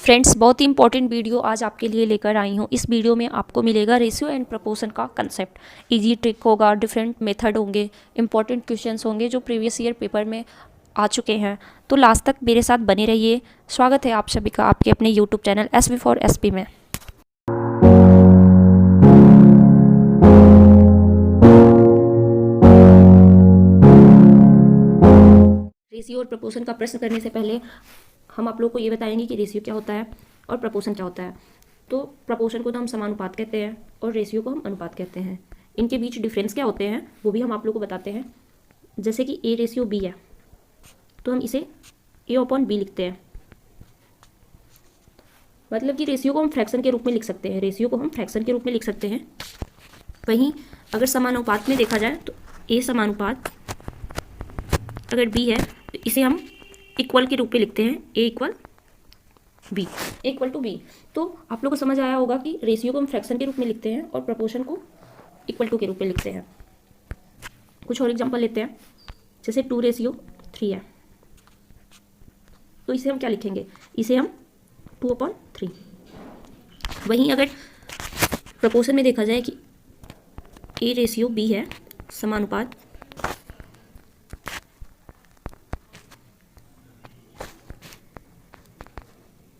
Friends, बहुत ही important video आज आपके लिए लेकर आई हूँ। इस वीडियो में आपको मिलेगा रेशियो एंड प्रपोर्शन का कंसेप्ट। इजी ट्रिक होगा, डिफरेंट मेथड होंगे, इंपॉर्टेंट क्वेश्चंस होंगे जो प्रीवियस ईयर पेपर में आ चुके हैं। तो लास्ट तक मेरे साथ बने रहिए। स्वागत है आप सभी का आपके अपने YouTube channel SV for SP में। रेशियो और प्रपोर्शन का प्रश्न करने से पहले हम आप लोग को ये बताएंगे कि रेशियो क्या होता है और प्रपोर्शन क्या होता है। तो प्रपोर्शन को तो हम समानुपात कहते हैं और रेशियो को हम अनुपात कहते हैं। इनके बीच डिफरेंस क्या होते हैं वो भी हम आप लोग को बताते हैं। जैसे कि A रेशियो B है तो हम इसे A/B लिखते हैं। मतलब कि रेशियो को हम फ्रैक्शन के रूप में लिख सकते हैं, रेशियो को हम फ्रैक्शन के रूप में लिख सकते हैं। वहीं अगर समानुपात में देखा जाए तो A समानुपात अगर B है तो इसे हम इक्वल के रूप में लिखते हैं, A = B। तो आप लोगों को समझ आया होगा कि रेशियो को हम फ्रैक्शन के रूप में लिखते हैं और प्रपोर्शन को = के रूप में लिखते हैं। कुछ और एग्जांपल लेते हैं। जैसे 2:3 है तो इसे हम क्या लिखेंगे, इसे हम 2/3। वहीं अगर प्रपोर्शन में देखा जाए कि A रेशियो B है समानुपात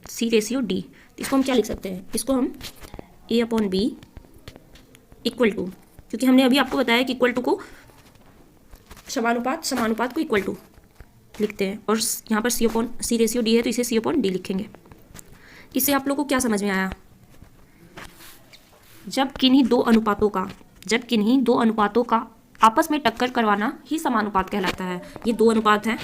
C रेशियो D, तो इसको हम क्या लिख सकते हैं, इसको हम A/B इक्वल टू, क्योंकि हमने अभी आपको बताया कि इक्वल टू को समानुपात को इक्वल टू लिखते हैं और यहाँ पर C रेशियो D है तो इसे C/D लिखेंगे। इससे आप लोगों को क्या समझ में आया, जब किन्हीं दो अनुपातों का आपस में टक्कर करवाना ही समानुपात कहलाता है। ये दो अनुपात हैं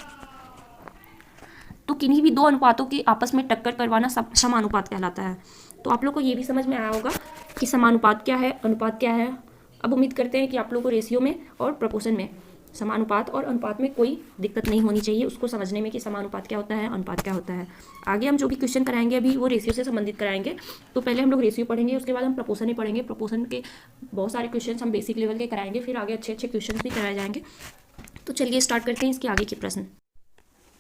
तो किन्हीं भी दो अनुपातों की आपस में टक्कर करवाना समानुपात कहलाता है। तो आप लोग को ये भी समझ में आया होगा कि समानुपात क्या है, अनुपात क्या है। अब उम्मीद करते हैं कि आप लोग को रेशियो में और प्रपोर्शन में, समानुपात और अनुपात में कोई दिक्कत नहीं होनी चाहिए उसको समझने में कि समानुपात क्या होता है, अनुपात क्या होता है। आगे हम जो भी क्वेश्चन कराएंगे अभी वो रेशियो से संबंधित कराएंगे। तो पहले हम लोग रेशियो पढ़ेंगे, उसके बाद हम प्रपोर्शन ही पढ़ेंगे। प्रपोर्शन के बहुत सारे क्वेश्चन हम बेसिक लेवल के कराएंगे, फिर आगे अच्छे अच्छे क्वेश्चन भी कराए जाएंगे। तो चलिए स्टार्ट करते हैं इसके आगे के प्रश्न।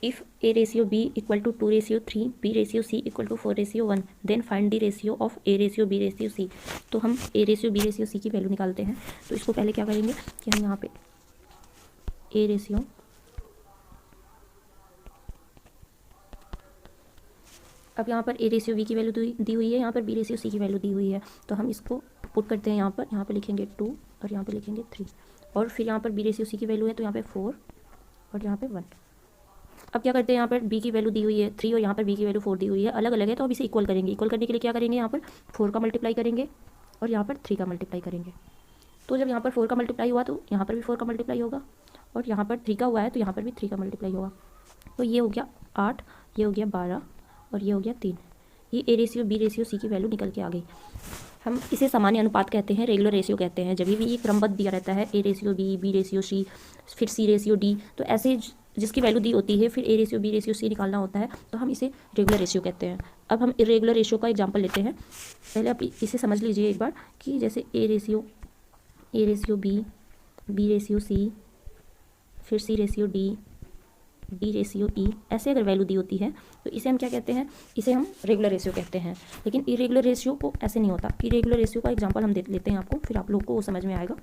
If A ratio B = 2:3, B ratio C = 4:1, then find the ratio of A ratio B ratio C। तो हम A ratio B ratio C की वैल्यू निकालते हैं। तो इसको पहले क्या करेंगे कि हम यहाँ पे A रेशियो अब यहाँ पर A रेशियो B की वैल्यू दी हुई है, यहाँ पर B रेशियो C की वैल्यू दी हुई है। तो हम इसको पुट करते हैं यहाँ पर लिखेंगे 2 और यहाँ पे लिखेंगे 3 और फिर यहाँ पर B रेशियो C की वैल्यू है तो यहाँ पे 4 और यहाँ पे 1। अब क्या करते हैं, यहाँ पर B की वैल्यू दी हुई है 3 और यहाँ पर B की वैल्यू 4 दी हुई है, अलग अलग है तो अब इसे इक्वल करेंगे। इक्वल करने के लिए क्या करेंगे, यहाँ पर 4 का मल्टीप्लाई करेंगे और यहाँ पर 3 का मल्टीप्लाई करेंगे। तो जब यहाँ पर 4 का मल्टीप्लाई हुआ तो यहाँ पर भी 4 का मल्टीप्लाई होगा और यहाँ पर 3 का हुआ है तो यहाँ पर भी 3 का मल्टीप्लाई होगा। तो ये हो गया 8, ये हो गया 12 और ये हो गया 3। ये A ratio B ratio C की वैल्यू निकल के आ गई। हम इसे सामान्य अनुपात कहते हैं, रेगुलर रेशियो कहते हैं। जब भी ये क्रमबद्ध दिया रहता है A ratio B ratio C, फिर C रेशियो D, तो ऐसे जिसकी वैल्यू दी होती है फिर A ratio B ratio C निकालना होता है तो हम इसे रेगुलर रेशियो कहते हैं। अब हम इरेगुलर रेशियो का एग्जांपल लेते हैं। पहले आप इसे समझ लीजिए एक बार कि जैसे A ratio B ratio C, फिर C ratio D ratio E, ऐसे अगर वैल्यू दी होती है तो इसे हम क्या कहते हैं, इसे हम रेगुलर रेशियो कहते हैं। लेकिन इरेगुलर रेशियो को ऐसे नहीं होता। इरेगुलर रेशियो का एग्जांपल हम लेते हैं आपको, फिर आप लोग को वो समझ में आएगा।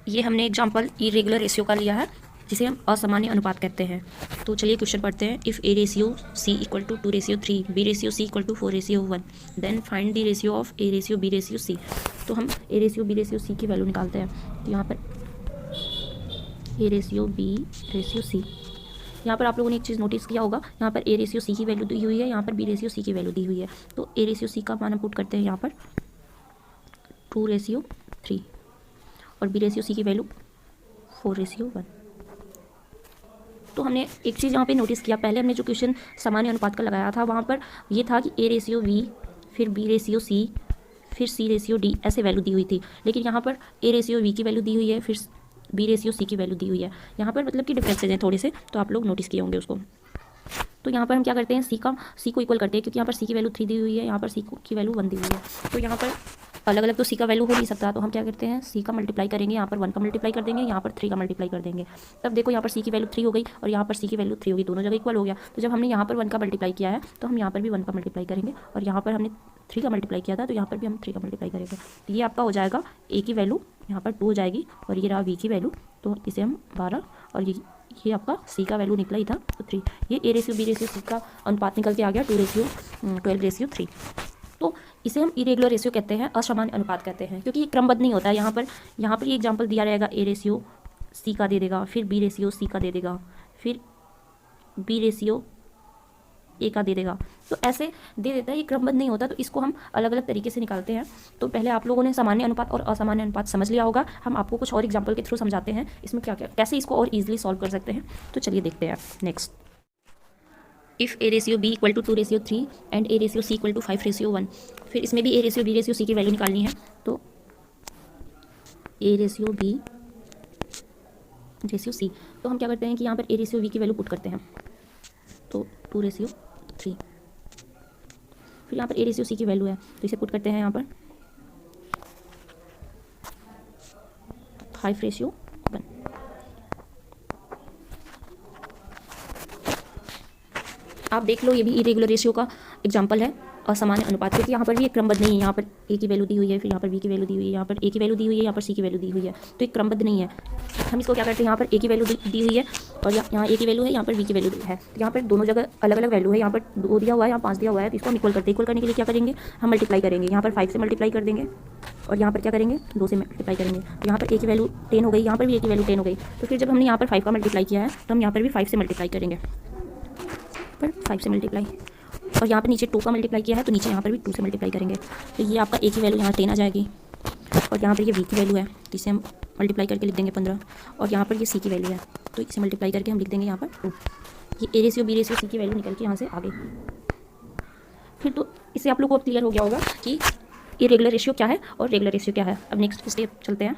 ये हमने एग्जांपल इरेगुलर रेशियो का लिया है जिसे हम असामान्य अनुपात कहते हैं। तो चलिए क्वेश्चन पढ़ते हैं। If A ratio C = 2:3, B ratio C = 4:1, then find the ratio of A ratio B ratio C। तो हम A ratio B ratio C की वैल्यू निकालते हैं। तो यहाँ पर A ratio B ratio C, यहाँ पर आप लोगों ने एक चीज़ नोटिस किया होगा, यहाँ पर A रेशियो C की वैल्यू दी हुई है, यहाँ पर B रेशियो C की वैल्यू दी हुई है। तो A रेशियो C का मान हम पुट करते हैं यहाँ पर 2:3 और B रेशियो C की वैल्यू 4:1। तो हमने एक चीज़ यहाँ पे नोटिस किया, पहले हमने जो क्वेश्चन सामान्य अनुपात का लगाया था वहाँ पर ये था कि A रेशियो B, फिर B रेशियो C, फिर C रेशियो D, ऐसे वैल्यू दी हुई थी। लेकिन यहाँ पर A रेशियो B की वैल्यू दी हुई है, फिर B रेशियो C की वैल्यू दी हुई है। यहाँ पर मतलब कि डिफरेंसेज हैं थोड़े से, तो आप लोग नोटिस किए होंगे उसको। तो यहाँ पर हम क्या करते हैं, C को इक्वल करते हैं, क्योंकि यहाँ पर C की वैल्यू 3 दी हुई है, यहाँ पर C की वैल्यू 1 दी हुई है। तो यहाँ पर अलग अलग तो सी का वैल्यू हो नहीं सकता, तो हम क्या करते हैं सी का मल्टीप्लाई करेंगे, यहाँ पर 1 का मल्टीप्लाई कर देंगे, यहाँ पर 3 का मल्टीप्लाई कर देंगे। तब देखो यहाँ पर सी की वैल्यू 3 हो गई और यहाँ पर सी की वैल्यू 3 होगी, दोनों जगह इक्वल हो गया। तो जब हमने यहाँ पर 1 का मल्टीप्लाई किया है तो हम यहाँ पर भी 1 का मल्टीप्लाई करेंगे, और यहाँ पर हमने 3 का मल्टीप्लाई किया था तो यहाँ पर भी हम 3 का मल्टीप्लाई करेंगे। तो ये आपका हो जाएगा ए की वैल्यू यहाँ पर 2 हो जाएगी, और ये रहा वी की वैल्यू, तो इसे हम 12, और ये आपका सी का वैल्यू निकला ही था तो 3। ये A ratio B ratio C का अनुपात निकल के आ गया 2:12:3। तो इसे हम इरेगुलर रेशियो कहते हैं, असामान्य अनुपात कहते हैं, क्योंकि ये क्रमबद्ध नहीं होता है। यहाँ पर ये एग्जांपल दिया रहेगा, ए रेशियो सी का दे देगा, फिर बी रेशियो सी का दे देगा, फिर बी रेशियो ए का दे देगा, तो ऐसे दे देता है। ये क्रमबद्ध नहीं होता, तो इसको हम अलग अलग तरीके से निकालते हैं। तो पहले आप लोगों ने सामान्य अनुपात और असामान्य अनुपात समझ लिया होगा, हम आपको कुछ और एग्जाम्पल के थ्रू समझाते हैं इसमें क्या क्या कैसे इसको और ईजिली सॉल्व कर सकते हैं। तो चलिए देखते हैं next. If A ratio B equal to 2:3 and A ratio C equal to 5:1, फिर इसमें भी A ratio B ratio C की वैल्यू निकालनी है। तो A ratio B ratio C, तो हम क्या करते हैं कि यहाँ पर ए रेशियो वी की वैल्यू पुट करते हैं, तो 2:3। फिर यहाँ पर ए रेशियो सी की वैल्यू है तो इसे पुट करते हैं यहाँ पर 5:1। आप देख लो, ये भी इरेगुलर रेशियो का एग्जांपल है, असामान्य अनुपात, क्योंकि यहाँ पर भी एक क्रमबद्ध नहीं है। यहाँ पर ए की वैल्यू दी हुई है, फिर यहाँ पर बी की वैल्यू दी हुई है, यहाँ पर ए की वैल्यू दी हुई है, यहाँ पर सी की वैल्यू दी हुई है, तो एक क्रमबद्ध नहीं है। हम इसको क्या करते हैं, यहाँ पर ए की वैल्यू दी हुई है और यहाँ ए की वैल्यू है, यहाँ पर बी की वैल्यू है, तो यहाँ पर दोनों जगह अलग अलग वैल्यू है। यहाँ पर 2 दिया हुआ है, यहाँ 5 दिया हुआ है, तो इसको हम इक्वल करते हैं। इक्वल करने के लिए क्या करेंगे, हम मल्टीप्लाई करेंगे। यहाँ पर 5 से मल्टीप्लाई कर देंगे और यहाँ पर क्या करेंगे 2 से मल्टीप्लाई करेंगे। यहाँ पर ए की वैल्यू 10 हो गई, यहाँ पर भी ए की वैल्यू 10 हो गई, तो फिर जब हमने यहाँ पर 5 का मल्टीप्लाई किया है तो हम यहाँ पर भी 5 से मल्टीप्लाई करेंगे, पर 5 से मल्टीप्लाई, और यहाँ पर नीचे 2 का मल्टीप्लाई किया है तो नीचे यहाँ पर भी 2 से मल्टीप्लाई करेंगे। तो ये आपका ए की वैल्यू यहाँ 10 आ जाएगी, और यहाँ पर ये वी की वैल्यू है तो इसे हम मल्टीप्लाई करके लिख देंगे 15, और यहाँ पर ये सी की वैल्यू है तो इसे मल्टीप्लाई करके हम लिख देंगे यहाँ पर 2। ये A ratio B ratio C की वैल्यू निकल के यहाँ से आ गई। फिर तो इससे आप लोग को अब क्लियर हो गया होगा कि इरेगुलर रेशियो क्या है और रेगुलर रेशियो क्या है। अब नेक्स्ट स्टेप चलते हैं।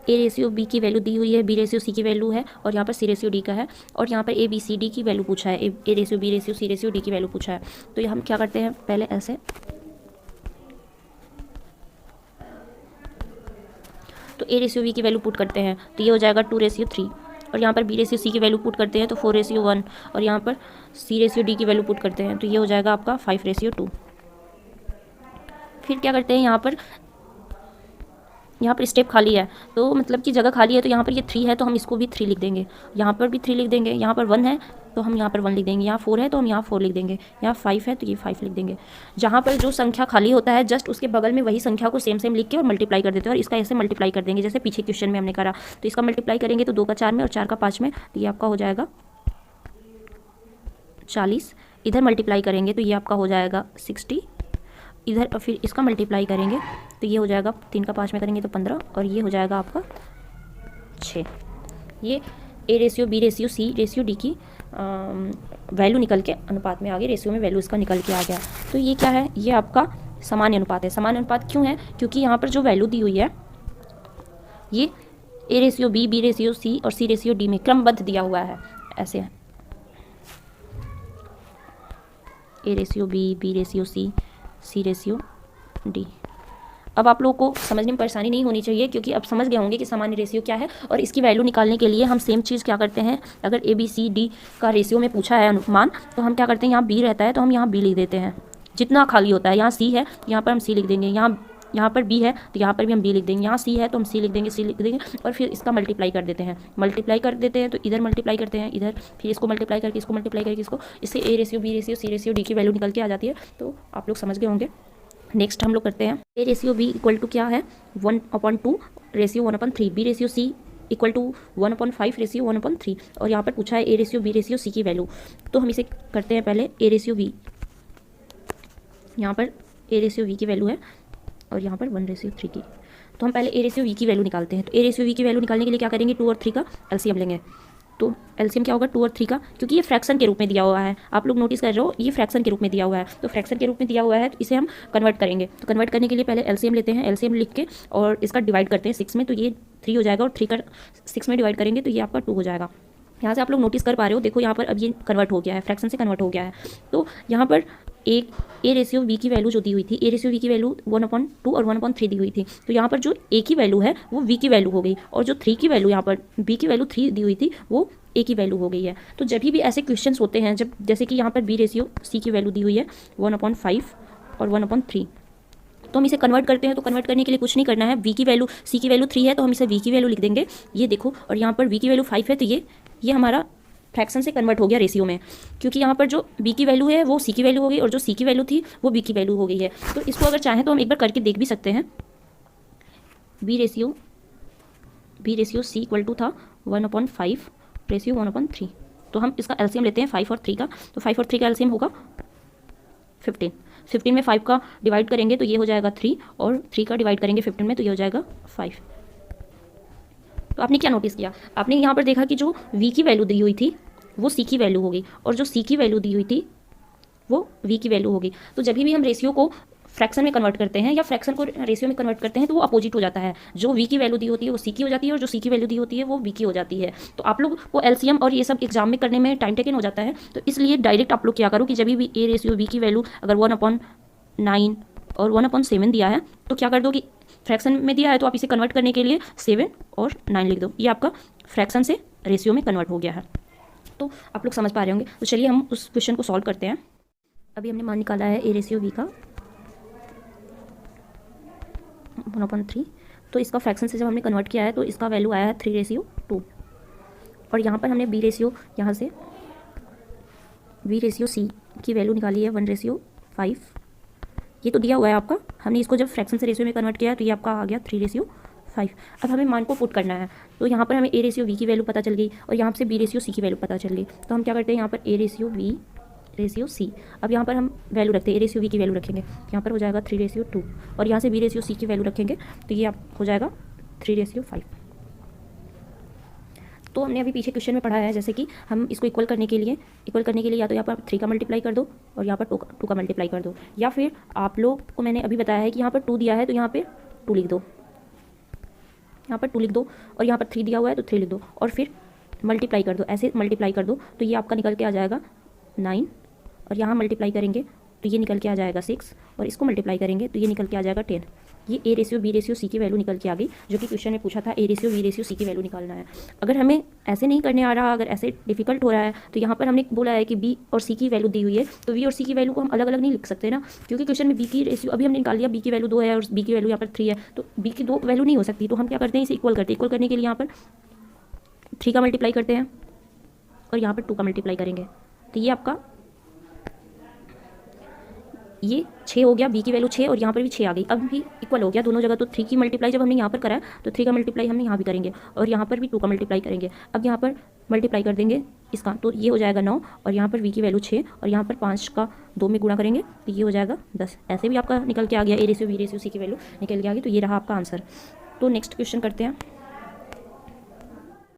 ए रेशियो बी की वैल्यू दी हुई है, बी रेशियो सी की वैल्यू है, और यहाँ पर सी रेशियो डी का है, और यहाँ पर ए बी सी डी की वैल्यू पूछा है, A ratio B ratio C ratio D की वैल्यू पूछा है। तो ये हम क्या करते हैं, पहले ऐसे, तो ए रेशियो बी की वैल्यू पुट करते हैं तो ये हो जाएगा 2:3, और यहाँ पर बी रेशियो सी की वैल्यू पुट करते हैं तो 4:1, और यहाँ पर सी रेशियो डी की वैल्यू पुट करते हैं तो ये हो जाएगा आपका 5:2। फिर क्या करते हैं, यहाँ पर स्टेप खाली है, तो मतलब कि जगह खाली है, तो यहाँ पर ये 3 है तो हम इसको भी 3 लिख देंगे, यहाँ पर भी 3 लिख देंगे, यहाँ पर 1 है तो हम यहाँ पर 1 लिख देंगे, यहाँ 4 है तो हम यहाँ 4 लिख देंगे, यहाँ 5 है तो ये 5 लिख देंगे। जहाँ पर जो संख्या खाली होता है जस्ट उसके बगल में वही संख्या को सेम लिख के और मल्टीप्लाई कर देते हैं, और इसका ऐसे मल्टीप्लाई कर देंगे जैसे पीछे क्वेश्चन में हमने करा। तो इसका मल्टीप्लाई करेंगे तो 2 का 4 में और 4 का 5 में, तो ये आपका हो जाएगा 40। इधर मल्टीप्लाई करेंगे तो ये आपका हो जाएगा 60, इधर फिर इसका मल्टीप्लाई करेंगे तो ये हो जाएगा 3 का 5 में करेंगे तो 15, और ये हो जाएगा आपका 6। ये A ratio B ratio C ratio D की वैल्यू निकल के अनुपात में आ गई, रेशियो में वैल्यू इसका निकल के आ गया। तो ये क्या है, ये आपका सामान्य अनुपात है। सामान्य अनुपात क्यों है, क्योंकि यहाँ पर जो वैल्यू दी हुई है ये A ratio B B ratio C और सी रेशियो डी में क्रमबद्ध दिया हुआ है, ऐसे है A ratio B B ratio C C ratio D. अब आप लोगों को समझने में परेशानी नहीं होनी चाहिए, क्योंकि अब समझ गए होंगे कि सामान्य रेशियो क्या है, और इसकी वैल्यू निकालने के लिए हम सेम चीज़ क्या करते हैं, अगर ए बी सी डी का रेशियो में पूछा है अनुमान, तो हम क्या करते हैं, यहाँ बी रहता है तो हम यहाँ बी लिख देते हैं, जितना खाली होता है। यहाँ सी है तो यहाँ पर हम सी लिख देंगे, यहाँ पर बी है तो यहाँ पर भी हम बी लिख देंगे, यहाँ सी है तो हम सी लिख देंगे, और फिर इसका मल्टीप्लाई कर देते हैं, तो इधर मल्टीप्लाई करते हैं, इधर फिर इसको मल्टीप्लाई करके इसको, इससे A ratio B ratio C ratio D की वैल्यू निकल के आ जाती है। तो आप लोग समझ गए होंगे। नेक्स्ट हम लोग करते हैं, A ratio B equal to क्या है 1/2 ratio 1/3, B ratio C equal to 1/5 ratio 1/3, और यहाँ पर पूछा है A ratio B ratio C की वैल्यू। तो हम इसे करते हैं पहले, ए रेशियो बी, यहाँ पर ए रेशियो वी की वैल्यू है और यहाँ पर 1:3 की, तो हम पहले ए रेशियो वी की वैल्यू निकालते हैं। तो ए रेशियो वी की वैल्यू निकालने के लिए क्या करेंगे, 2 और 3 का एलसीएम लेंगे। तो एलसीएम क्या होगा, 2 और 3 का, क्योंकि ये फ्रैक्शन के रूप में दिया हुआ है, आप लोग नोटिस कर रहे हो, ये फ्रैक्शन के रूप में दिया हुआ है, तो फ्रैक्शन के रूप में दिया हुआ है तो इसे हम कन्वर्ट करेंगे। तो कन्वर्ट करने के लिए पहले एलसीएम लेते हैं, एलसीएम लिख के और इसका डिवाइड करते हैं 6 में, तो ये 3 हो जाएगा, और 3 का 6 में डिवाइड करेंगे तो ये आपका 2 हो जाएगा। यहाँ से आप लोग नोटिस कर पा रहे हो, देखो यहाँ पर अब ये कन्वर्ट हो गया है, फ्रैक्शन से कन्वर्ट हो गया है। तो यहाँ पर ए रेशियो वी की वैल्यू जो दी हुई थी, ए रेशियो वी की वैल्यू 1/2 और 1/3 दी हुई थी। तो यहाँ पर जो ए की वैल्यू है वो वी की वैल्यू हो गई, और जो 3 की वैल्यू यहाँ पर बी की वैल्यू 3 दी हुई थी वो ए की वैल्यू हो गई है। तो जब भी ऐसे क्वेश्चंस होते हैं, जब जैसे कि यहाँ पर बी रेशियो सी की वैल्यू दी हुई है 1/5 और 1/3, तो हम इसे कन्वर्ट करते हैं। तो कन्वर्ट करने के लिए कुछ नहीं करना है, वी की वैल्यू सी की वैल्यू 3 है तो हम इसे वी की वैल्यू लिख देंगे, ये देखो, और यहाँ पर वी की वैल्यू 5 है तो ये हमारा फ्रैक्शन से कन्वर्ट हो गया रेशियो में, क्योंकि यहाँ पर जो बी की वैल्यू है वो सी की वैल्यू हो गई और जो सी की वैल्यू थी वो बी की वैल्यू हो गई है। तो इसको अगर चाहें तो हम एक बार करके देख भी सकते हैं। B ratio C equal to था 1/5 रेशियो 1/3, तो हम इसका एलसीएम लेते हैं 5 और 3 का, तो 5 और 3 का एलसीएम होगा 15 में 5 का डिवाइड करेंगे तो ये हो जाएगा 3, और 3 का डिवाइड करेंगे 15 में तो ये हो जाएगा 5। तो आपने क्या नोटिस किया, आपने यहाँ पर देखा कि जो v की वैल्यू दी हुई थी वो c की वैल्यू हो गई, और जो c की वैल्यू दी हुई थी वो v की वैल्यू हो गई। तो जब भी हम रेशियो को फ्रैक्शन में कन्वर्ट करते हैं या फ्रैक्शन को रेशियो में कन्वर्ट करते हैं तो वो अपोजिट हो जाता है, जो v की वैल्यू दी होती है वो c की हो जाती है और जो c की वैल्यू दी होती है वो v की हो जाती है। तो आप लोग को एलसीएम और ये सब एग्जाम में करने में टाइम टेकन हो जाता है, तो इसलिए डायरेक्ट आप लोग क्या करो कि जब भी ए रेशियो v की वैल्यू अगर 1/9 और 1/7 दिया है तो क्या कर दो कि फ्रैक्शन में दिया है तो आप इसे कन्वर्ट करने के लिए 7 और 9 लिख दो, ये आपका फ्रैक्शन से रेशियो में कन्वर्ट हो गया है। तो आप लोग समझ पा रहे होंगे। तो चलिए हम उस क्वेश्चन को सॉल्व करते हैं। अभी हमने मान निकाला है ए रेशियो वी का 1/3, तो इसका फ्रैक्शन से जब हमने कन्वर्ट किया है तो इसका वैल्यू आया है 3/2, और यहाँ पर हमने बी रेशियो यहाँ से वी रेशियो सी की वैल्यू निकाली है 1/5, ये तो दिया हुआ है आपका, हमने इसको जब फ्रैक्शन से रेशियो में कन्वर्ट किया तो ये आपका आ गया 3/5। अब हमें मान को पुट करना है, तो यहाँ पर हमें ए रेशियो वी की वैल्यू पता चल गई और यहाँ से बी रेशियो सी की वैल्यू पता चल गई। तो हम क्या करते हैं, यहाँ पर A ratio B ratio C, अब यहाँ पर हम वैल्यू रखते हैं, ए रेशियो वी की वैल्यू रखेंगे, यहाँ पर हो जाएगा 3/2, और यहाँ से बी रेशियो सी की वैल्यू रखेंगे तो ये आप हो जाएगा 3/5। तो हमने अभी पीछे क्वेश्चन में पढ़ा है जैसे कि हम इसको इक्वल करने के लिए या तो यहाँ पर 3 का मल्टीप्लाई कर दो और यहाँ पर 2 का मल्टीप्लाई कर दो, या फिर आप लोग को मैंने अभी बताया है कि यहाँ पर 2 दिया है तो यहाँ पे 2 लिख दो, यहाँ पर 2 लिख दो, और यहाँ पर 3 दिया हुआ है तो 3 लिख दो, और फिर मल्टीप्लाई कर दो, ऐसे मल्टीप्लाई कर दो तो ये आपका निकल के आ जाएगा 9, और यहाँ मल्टीप्लाई करेंगे तो ये निकल के आ जाएगा 6, और इसको मल्टीप्लाई करेंगे तो ये निकल के आ जाएगा 10। ये A ratio B ratio C की वैल्यू निकल के आ गई, जो कि क्वेश्चन में पूछा था A ratio B ratio C की वैल्यू निकालना है। अगर हमें ऐसे नहीं करने आ रहा, अगर ऐसे डिफिकल्ट हो रहा है, तो यहाँ पर हमने बोला है कि बी और सी की वैल्यू दी हुई है तो बी और सी की वैल्यू को हम अलग अलग नहीं लिख सकते ना, क्योंकि क्वेश्चन में बी की रेशियो अभी हमने निकाल लिया, बी की वैल्यू 2 है और बी की वैल्यू यहाँ पर 3 है, तो बी की 2 वैल्यू नहीं हो सकती, तो हम क्या करते हैं इसे इक्वल करते हैं। इक्वल करने के लिए यहाँ पर 3 का मल्टीप्लाई करते हैं और यहाँ पर 2 का मल्टीप्लाई करेंगे, तो ये आपका ये 6 हो गया, बी की वैल्यू 6 और यहाँ पर भी 6 आ गई, अब भी इक्वल हो गया दोनों जगह। तो 3 की मल्टीप्लाई जब हमने यहाँ पर करा है तो 3 का मल्टीप्लाई हमने यहाँ भी करेंगे और यहाँ पर भी 2 का मल्टीप्लाई करेंगे। अब यहाँ पर मल्टीप्लाई कर देंगे इसका, तो ये हो जाएगा 9, और यहाँ पर वी की वैल्यू 6 और यहाँ पर 5 का 2 में गुणा करेंगे तो ये हो जाएगा 10। ऐसे भी आपका निकल के आ गया, A ratio B ratio C की वैल्यू निकल के आ गई, तो ये रहा आपका आंसर। तो नेक्स्ट क्वेश्चन करते हैं।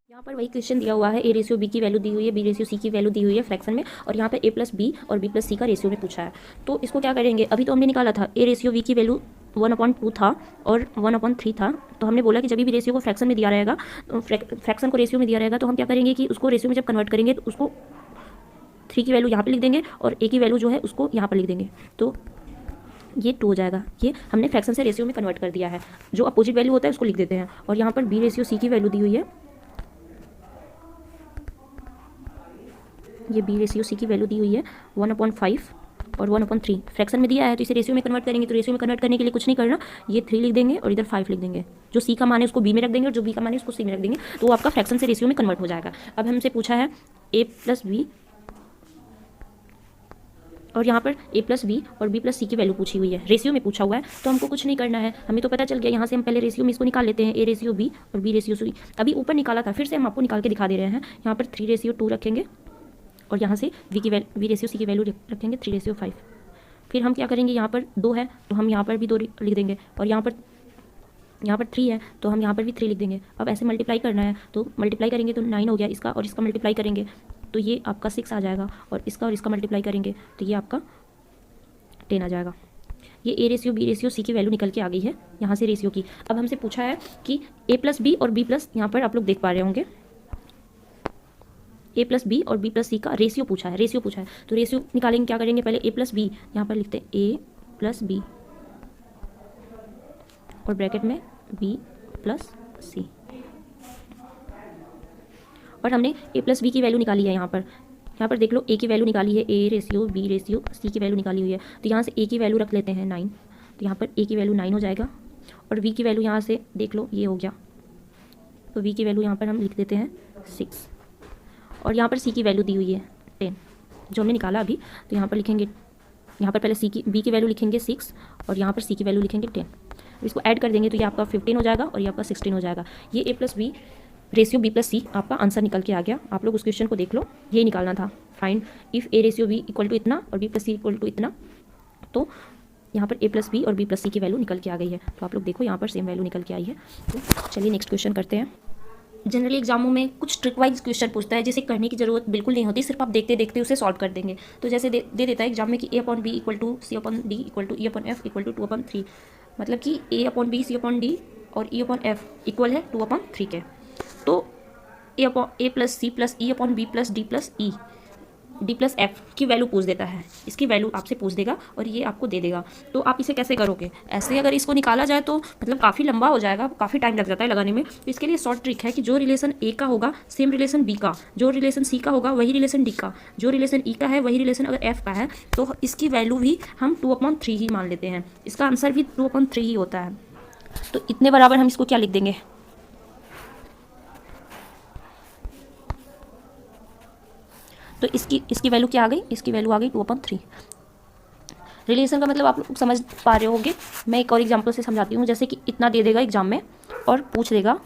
यहाँ पर वही क्वेश्चन दिया हुआ है, ए रेशियो बी की वैल्यू दी हुई है, बी रेशियो सी की वैल्यू दी हुई है फ्रैक्शन में, और यहाँ पर ए प्लस बी और बी प्लस सी का रेशियो में पूछा है। तो इसको क्या करेंगे, अभी तो हमने निकाला था ए रेशियो वी की वैल्यू 1/2 था और 1/3 था, तो हमने बोला कि जब भी रेशियो को फ्रैक्शन में दिया रहेगा, तो फ्रैक्शन को रेशियो में दिया रहेगा तो हम क्या करेंगे कि उसको रेशियो में जब कन्वर्ट करेंगे तो उसको 3 की वैल्यू यहाँ पर लिख देंगे और ए की वैल्यू जो है उसको यहाँ पर लिख देंगे, तो ये 2 हो जाएगा। ये हमने फ्रैक्शन से रेशियो में कन्वर्ट कर दिया है, जो अपोजिट वैल्यू होता है उसको लिख देते हैं। और यहाँ पर बी रेशियो सी की वैल्यू दी हुई है, ये बी रेशियो सी की वैल्यू दी हुई है 1/5 और 1/3, फ्रैक्शन में दिया है तो इसे रेशियो में कन्वर्ट करेंगे। तो रेशियो में कन्वर्ट करने के लिए कुछ नहीं करना, ये 3 लिख देंगे और इधर 5 लिख देंगे, जो सी का मान है उसको बी में रख देंगे और जो बी का मान है उसको सी में रख देंगे, तो वो आपका फ्रैक्शन से रेशियो में कन्वर्ट हो जाएगा। अब हमसे पूछा है ए प्लस बी, और यहाँ पर ए प्लस बी और बी प्लस सी की वैल्यू पूछी हुई है, रेशियो में पूछा हुआ है, तो हमको कुछ नहीं करना है, हमें तो पता चल गया। यहाँ से हम पहले रेशियो में इसको निकाल लेते हैं, ए रेशियो बी और बी रेशियो सी, अभी ऊपर निकाला था, फिर से हम आपको निकाल के दिखा दे रहे हैं। यहाँ पर 3/2 रखेंगे और यहाँ से वी रेशियो सी की वैल्यू रखेंगे 3/5। फिर हम क्या करेंगे, यहाँ पर 2 है तो हम यहाँ पर भी 2 लिख देंगे, और यहाँ पर 3 है तो हम यहाँ पर भी 3 लिख देंगे। अब ऐसे मल्टीप्लाई करना है, तो मल्टीप्लाई करेंगे तो 9 हो गया इसका, और इसका मल्टीप्लाई करेंगे तो ये आपका 6 आ जाएगा, और इसका मल्टीप्लाई करेंगे तो ये आपका 10 आ जाएगा। ये A ratio B ratio C की वैल्यू निकल के आ गई है यहाँ से रेशियो की। अब हमसे पूछा है कि ए प्लस बी और बी प्लस, यहाँ पर आप लोग देख पा रहे होंगे ए प्लस बी और बी प्लस सी का रेशियो पूछा है, तो रेशियो निकालेंगे, क्या करेंगे, पहले ए प्लस बी यहाँ पर लिखते हैं ए प्लस बी और ब्रैकेट में बी प्लस सी, और हमने ए प्लस बी की वैल्यू निकाली है। यहाँ पर देख लो, ए की वैल्यू निकाली है, A ratio B ratio C की वैल्यू निकाली हुई है, तो यहाँ से ए की वैल्यू रख लेते हैं 9, तो यहाँ पर ए की वैल्यू 9 हो जाएगा, और वी की वैल्यू यहाँ से देख लो ये हो गया, तो वी की वैल्यू यहाँ पर हम लिख देते हैं 6, और यहाँ पर सी की वैल्यू दी हुई है 10 जो हमने निकाला अभी, तो यहाँ पर लिखेंगे, यहाँ पर पहले बी की वैल्यू लिखेंगे 6 और यहाँ पर सी की वैल्यू लिखेंगे 10, इसको ऐड कर देंगे तो ये आपका 15 हो जाएगा और ये आपका 16 हो जाएगा। ये A plus B ratio B plus C आपका आंसर निकल के आ गया। आप लोग उस क्वेश्चन को देख लो, ये निकालना था, find if A ratio B equal to इतना और B plus C equal to इतना, तो यहाँ पर ए प्लस बी और बी प्लस सी की वैल्यू निकल के आ गई है। तो आप लोग देखो यहाँ पर सेम वैल्यू निकल के आई है। तो चलिए नेक्स्ट क्वेश्चन करते हैं। जनरली एग्जामों में कुछ ट्रिक वाइज क्वेश्चन पूछता है जिसे करने की जरूरत बिल्कुल नहीं होती, सिर्फ आप देखते देखते उसे सॉल्व कर देंगे। तो जैसे दे देता है एग्जाम में कि A upon B equal to C upon D equal to E upon F equal to 2/3, मतलब कि A upon B C upon D और ई अपॉन एफ इक्वल है 2/3 के। तो A plus C plus E upon B plus D plus E D plus F की value पूछ देता है, इसकी वैल्यू आपसे पूछ देगा और ये आपको दे देगा। तो आप इसे कैसे करोगे? ऐसे अगर इसको निकाला जाए तो मतलब काफ़ी लंबा हो जाएगा, काफ़ी टाइम लग जाता है लगाने में। तो इसके लिए शॉर्ट ट्रिक है कि जो रिलेशन ए का होगा सेम रिलेशन बी का, जो रिलेशन सी का होगा वही रिलेशन डी का, जो रिलेशन ई का है वही रिलेशन अगर एफ का है, तो इसकी वैल्यू भी हम 2/3 ही मान लेते हैं। इसका आंसर भी 2/3 ही होता है। तो इतने बराबर हम इसको क्या लिख देंगे? तो इसकी वैल्यू क्या आ गई? इसकी वैल्यू आ गई 2/3। रिलेशन का मतलब आप लोग समझ पा रहे होंगे। मैं एक और एग्जांपल से समझाती हूँ। जैसे कि इतना दे देगा एग्जाम में और पूछ देगा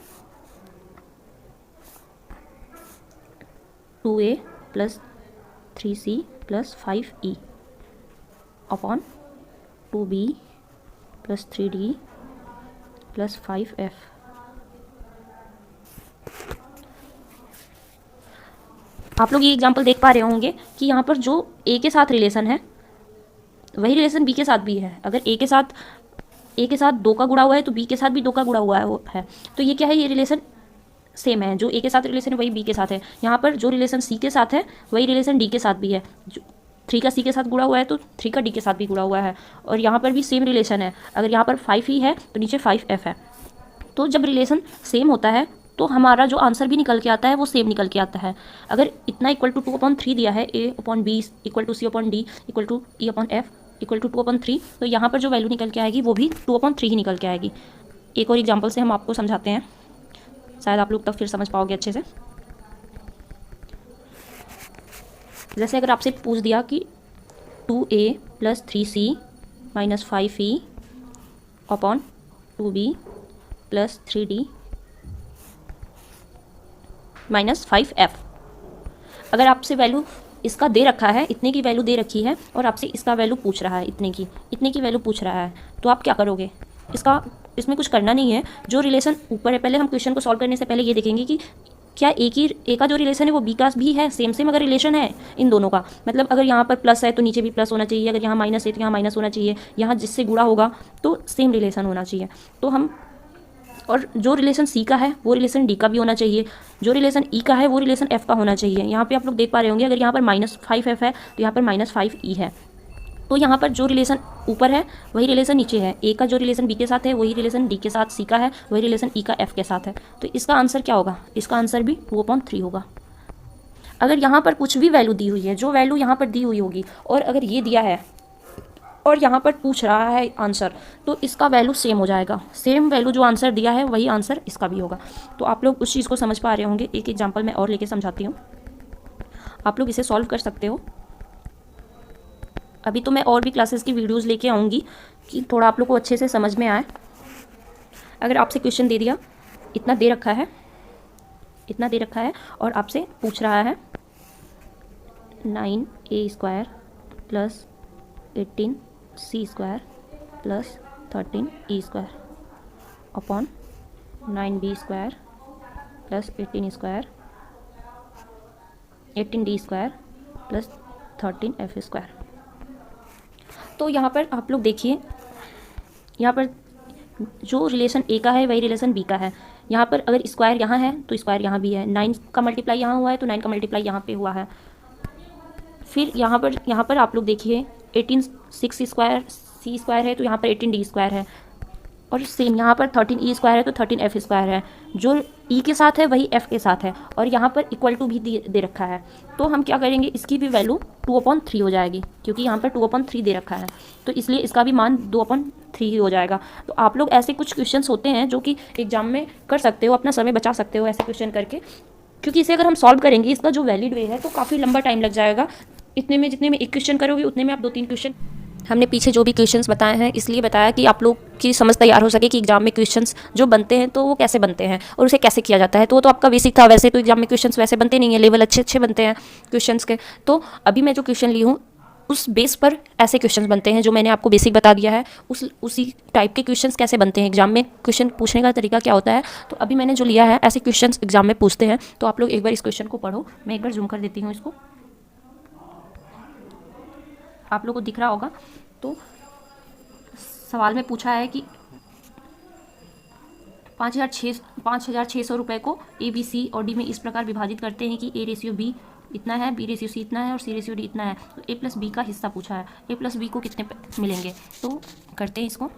2a + 3c + 5e upon 2b + 3d + 5f। आप लोग ये एग्जाम्पल देख पा रहे होंगे कि यहाँ पर जो ए के साथ रिलेशन है वही रिलेशन बी के साथ भी है। अगर ए के साथ 2 का गुणा हुआ है तो बी के साथ भी 2 का गुणा हुआ है। तो ये क्या है? ये रिलेशन सेम है। जो ए के साथ रिलेशन है वही बी के साथ है। यहाँ पर जो रिलेशन सी के साथ है वही रिलेशन डी के साथ भी है। जो 3 का सी के साथ गुणा हुआ है तो 3 का डी के साथ भी गुणा हुआ है। और यहाँ पर भी सेम रिलेशन है। अगर यहाँ पर 5 ही है तो नीचे 5f है। तो जब रिलेशन सेम होता है तो हमारा जो आंसर भी निकल के आता है वो सेम निकल के आता है। अगर इतना इक्वल टू 2/3 दिया है, A upon B equal to C upon D equal to E upon F equal to 2/3, तो यहाँ पर जो वैल्यू निकल के आएगी वो भी 2/3 ही निकल के आएगी। एक और एग्जांपल से हम आपको समझाते हैं, शायद आप लोग तब फिर समझ पाओगे अच्छे से। जैसे अगर आपसे पूछ दिया कि 2a + 3c - 5e upon 2b + 3d - 5f। अगर आपसे वैल्यू इसका दे रखा है, इतने की वैल्यू दे रखी है और आपसे इसका वैल्यू पूछ रहा है, इतने की वैल्यू पूछ रहा है, तो आप क्या करोगे? इसमें कुछ करना नहीं है। जो रिलेशन ऊपर है, पहले हम क्वेश्चन को सॉल्व करने से पहले ये देखेंगे कि क्या ए का जो रिलेशन है वो बी का भी है। सेम अगर रिलेशन है इन दोनों का, मतलब अगर यहाँ पर प्लस है तो नीचे भी प्लस होना चाहिए, अगर यहाँ माइनस है तो यहाँ माइनस होना चाहिए, यहाँ जिससे गुणा होगा तो सेम रिलेशन होना चाहिए। तो हम, और जो रिलेशन सी का है वो रिलेशन डी का भी होना चाहिए, जो रिलेशन ई का है वो रिलेशन एफ का होना चाहिए। यहाँ पे आप लोग देख पा रहे होंगे, अगर यहाँ पर -5f है तो यहाँ पर -5e है। तो यहाँ पर जो रिलेशन ऊपर है वही रिलेशन नीचे है। ए का जो रिलेशन बी के साथ है वही रिलेशन डी के साथ सी का है, वही रिलेशन ई का एफ के साथ है। तो इसका आंसर क्या होगा? इसका आंसर भी 2/3 होगा। अगर यहाँ पर कुछ भी वैल्यू दी हुई है, जो वैल्यू यहाँ पर दी हुई होगी, और अगर ये दिया है और यहाँ पर पूछ रहा है आंसर, तो इसका वैल्यू सेम हो जाएगा। सेम वैल्यू जो आंसर दिया है वही आंसर इसका भी होगा। तो आप लोग उस चीज़ को समझ पा रहे होंगे। एक एग्जांपल मैं और लेके समझाती हूँ, आप लोग इसे सॉल्व कर सकते हो। अभी तो मैं और भी क्लासेस की वीडियोस लेके आऊँगी कि थोड़ा आप लोग को अच्छे से समझ में आए। अगर आपसे क्वेश्चन दे दिया, इतना दे रखा है और आपसे पूछ रहा है 9a² + 18c² + 13e² upon 9b² + 18d² + 13f²। तो यहाँ पर आप लोग देखिए, यहाँ पर जो रिलेशन ए का है वही रिलेशन बी का है। यहाँ पर अगर स्क्वायर यहाँ है तो स्क्वायर यहाँ भी है, 9 का मल्टीप्लाई यहाँ हुआ है तो 9 का मल्टीप्लाई यहाँ पे हुआ है। फिर यहाँ पर आप लोग देखिए 18 6 स्क्वायर सी स्क्वायर है तो यहाँ पर 18 डी स्क्वायर है, और सेम यहाँ पर 13 ई स्क्वायर है तो 13 एफ स्क्वायर है। जो ई के साथ है वही एफ के साथ है, और यहाँ पर इक्वल टू भी दे रखा है। तो हम क्या करेंगे, इसकी भी वैल्यू 2/3 हो जाएगी, क्योंकि यहाँ पर 2/3 दे रखा है, तो इसलिए इसका भी मान 2/3 ही हो जाएगा। तो आप लोग ऐसे कुछ क्वेश्चंस होते हैं जो कि एग्जाम में कर सकते हो, अपना समय बचा सकते हो ऐसे क्वेश्चन करके, क्योंकि इसे अगर हम सॉल्व करेंगे इसका जो वैलिड वे है तो काफ़ी लंबा टाइम लग जाएगा। इतने में जितने में एक क्वेश्चन करोगे उतने में आप 2-3 क्वेश्चन। हमने पीछे जो भी क्वेश्चंस बताए हैं इसलिए बताया कि आप लोग की समझ तैयार हो सके कि एग्जाम में क्वेश्चंस जो बनते हैं तो वो कैसे बनते हैं और उसे कैसे किया जाता है। तो वो तो आपका बेसिक था, वैसे तो एग्जाम में क्वेश्चंस वैसे बनते नहीं है, लेवल अच्छे बनते हैं क्वेश्चंस के। तो अभी मैं जो क्वेश्चन ली हूँ उस बेस पर ऐसे क्वेश्चंस बनते हैं जो मैंने आपको बेसिक बता दिया है, उसी टाइप के क्वेश्चंस कैसे बनते हैं, एग्जाम में क्वेश्चन पूछने का तरीका क्या होता है। तो अभी मैंने जो लिया है ऐसे क्वेश्चंस एग्जाम में पूछते हैं, तो आप लोग एक बार इस क्वेश्चन को पढ़ो। मैं एक बार जूम कर देती हूँ इसको, आप लोग को दिख रहा होगा। तो सवाल में पूछा है कि 5,600 रुपये को ए बी सी और डी में इस प्रकार विभाजित करते हैं कि ए रेशियो बी इतना है, बी रेशियो सी इतना है और सी रेशियो डी इतना है। तो ए प्लस बी का हिस्सा पूछा है, ए प्लस बी को कितने मिलेंगे। तो करते हैं इसको,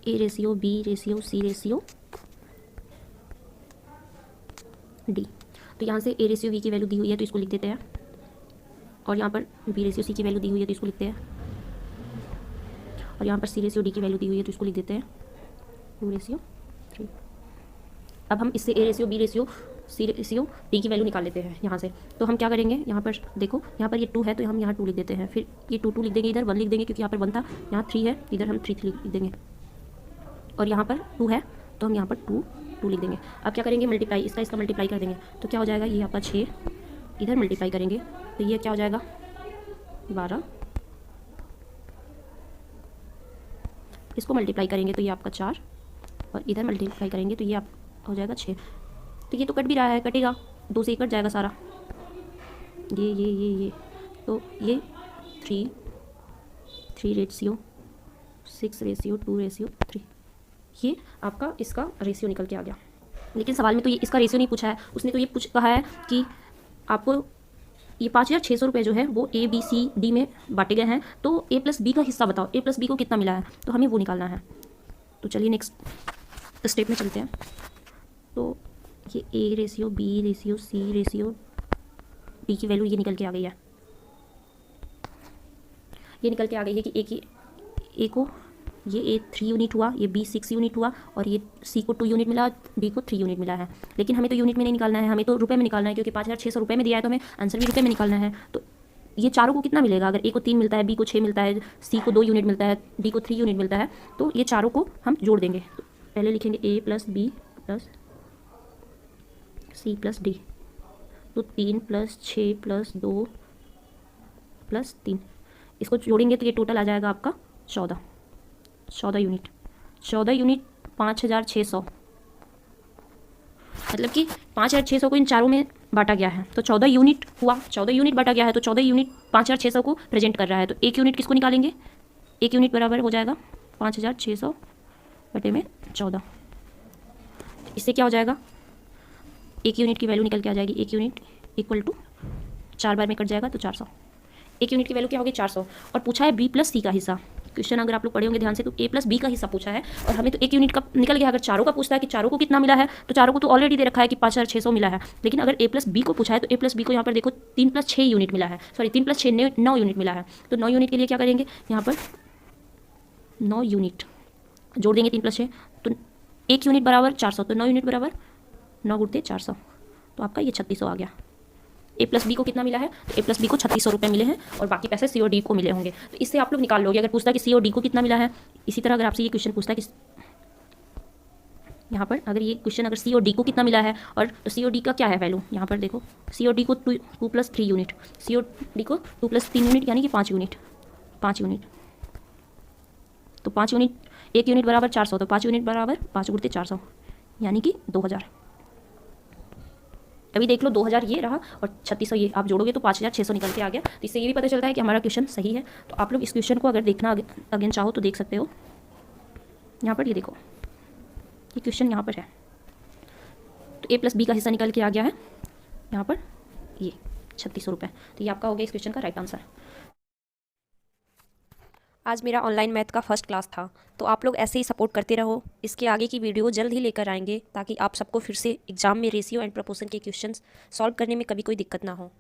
A ratio B ratio C ratio D. तो यहाँ से ए रेशियो वी की वैल्यू दी हुई है तो इसको लिख देते हैं, और यहाँ पर बी रेशियो सी की वैल्यू दी हुई है तो इसको लिखते हैं, और यहाँ पर सी रेशियो डी की वैल्यू दी हुई है तो इसको लिख देते हैं 2:3। अब हम इससे A ratio B ratio C ratio D की वैल्यू निकाल लेते हैं यहाँ से। तो हम क्या करेंगे, यहाँ पर देखो यहाँ पर ये 2 है तो हम यहाँ 2 लिख देते हैं, फिर ये 2 लिख देंगे, इधर 1 लिख देंगे क्योंकि यहाँ पर 1 था, यहाँ 3 है इधर हम 3 लिख देंगे, और यहाँ पर 2 है तो हम यहाँ पर 2 लिख देंगे। अब क्या करेंगे, मल्टीप्लाई, इसका मल्टीप्लाई कर देंगे तो क्या हो जाएगा, ये आपका 6, इधर मल्टीप्लाई करेंगे तो ये क्या हो जाएगा 12, इसको मल्टीप्लाई करेंगे तो ये आपका 4, और इधर मल्टीप्लाई करेंगे तो ये आप हो जाएगा 6। तो ये तो कट भी रहा है, कटेगा 2 से ही कट जाएगा सारा, ये तो ये 3 रेशियो 6 रेशियो 2 रेशियो 3, ये आपका इसका रेशियो निकल के आ गया। लेकिन सवाल में तो ये इसका रेशियो नहीं पूछा है, उसने तो ये कहा है कि आपको ये 5,600 रुपये जो है वो ए बी सी डी में बांटे गए हैं, तो ए प्लस बी का हिस्सा बताओ, ए प्लस बी को कितना मिला है, तो हमें वो निकालना है। तो चलिए नेक्स्ट स्टेप में चलते हैं। तो ये A ratio B ratio C ratio D की वैल्यू ये निकल के आ गई है, ये निकल के आ गई है कि ए को ये ए 3 यूनिट हुआ, ये बी 6 यूनिट हुआ, और ये सी को 2 यूनिट मिला, डी को 3 यूनिट मिला है। लेकिन हमें तो यूनिट में नहीं निकालना है, हमें तो रुपए में निकालना है, क्योंकि 5,600 रुपये में दिया है तो हमें आंसर भी रुपये में निकालना है। तो ये चारों को कितना मिलेगा, अगर ए को 3 मिलता है, बी को 6 मिलता है, सी को 2 यूनिट मिलता है, डी को 3 यूनिट मिलता है, तो ये चारों को हम जोड़ देंगे। तो पहले लिखेंगे A plus B plus C plus D, तो 3 + 6 + 2 + 3, इसको जोड़ेंगे तो ये टोटल आ जाएगा आपका 14 यूनिट। 14 यूनिट 5,600, मतलब कि 5,600 को इन चारों में बांटा गया है, तो 14 यूनिट हुआ, 14 यूनिट बांटा गया है तो 14 यूनिट 5,600 को प्रेजेंट कर रहा है। तो 1 यूनिट किसको निकालेंगे, 1 यूनिट बराबर हो जाएगा 5,600 बटे में 14। इससे क्या हो जाएगा, 1 यूनिट की वैल्यू निकल के आ जाएगी, 1 यूनिट इक्वल टू 4 बार में कट जाएगा तो 400। 1 यूनिट की वैल्यू क्या होगी 400, और पूछा है बी प्लस सी का हिस्सा। क्वेश्चन अगर आप लोग पढ़े होंगे ध्यान से तो ए प्लस बी का हिस्सा पूछा है, और हमें तो 1 यूनिट का निकल गया। अगर चारों का पूछता है कि चारों को कितना मिला है, तो चारों को तो ऑलरेडी दे रखा है कि 5,600 मिला है। लेकिन अगर ए प्लस बी को पूछा है तो ए प्लस बी को यहाँ पर देखो 3 + 6 यूनिट मिला है, सॉरी 3 + 6 9 यूनिट मिला है। तो 9 यूनिट के लिए क्या करेंगे, यहाँ पर 9 यूनिट जोड़ देंगे 3 + 6, तो 1 यूनिट बराबर 400, तो 9 यूनिट बराबर 9 × 400, तो आपका ये 3,600 आ गया। ए प्लस बी को कितना मिला है, तो ए प्लस बी को 3,600 रुपये मिले हैं, और बाकी पैसे सी और डी को मिले होंगे। तो इससे आप लोग निकाल लोगे। अगर पूछता है कि सी और डी को कितना मिला है, इसी तरह अगर आपसे ये क्वेश्चन पूछता है कि यहाँ पर अगर ये क्वेश्चन अगर सी और डी को कितना मिला है, और तो सी और डी का क्या है वैल्यू, यहाँ पर देखो सी और डी को 2 + 3 यूनिट, सी और डी को 2 + 3 यूनिट यानी कि 5 यूनिट, तो 5 यूनिट 1 यूनिट बराबर 400, तो 5 यूनिट बराबर 5 × 400 यानी कि 2,000। अभी देख लो 2,000 ये रहा और 3,600 ये, आप जोड़ोगे तो 5,600 निकल के आ गया। तो इससे ये भी पता चलता है कि हमारा क्वेश्चन सही है। तो आप लोग इस क्वेश्चन को अगर देखना अगेन चाहो तो देख सकते हो। यहाँ पर ये देखो, ये क्वेश्चन यहाँ पर है, तो ए प्लस बी का हिस्सा निकल के आ गया है यहाँ पर ये 3600 रुपये। तो ये आपका हो गया इस क्वेश्चन का राइट आंसर। आज मेरा ऑनलाइन मैथ का फर्स्ट क्लास था, तो आप लोग ऐसे ही सपोर्ट करते रहो। इसके आगे की वीडियो जल्द ही लेकर आएंगे ताकि आप सबको फिर से एग्जाम में रेशियो एंड प्रोपोर्शन के क्वेश्चंस सॉल्व करने में कभी कोई दिक्कत ना हो।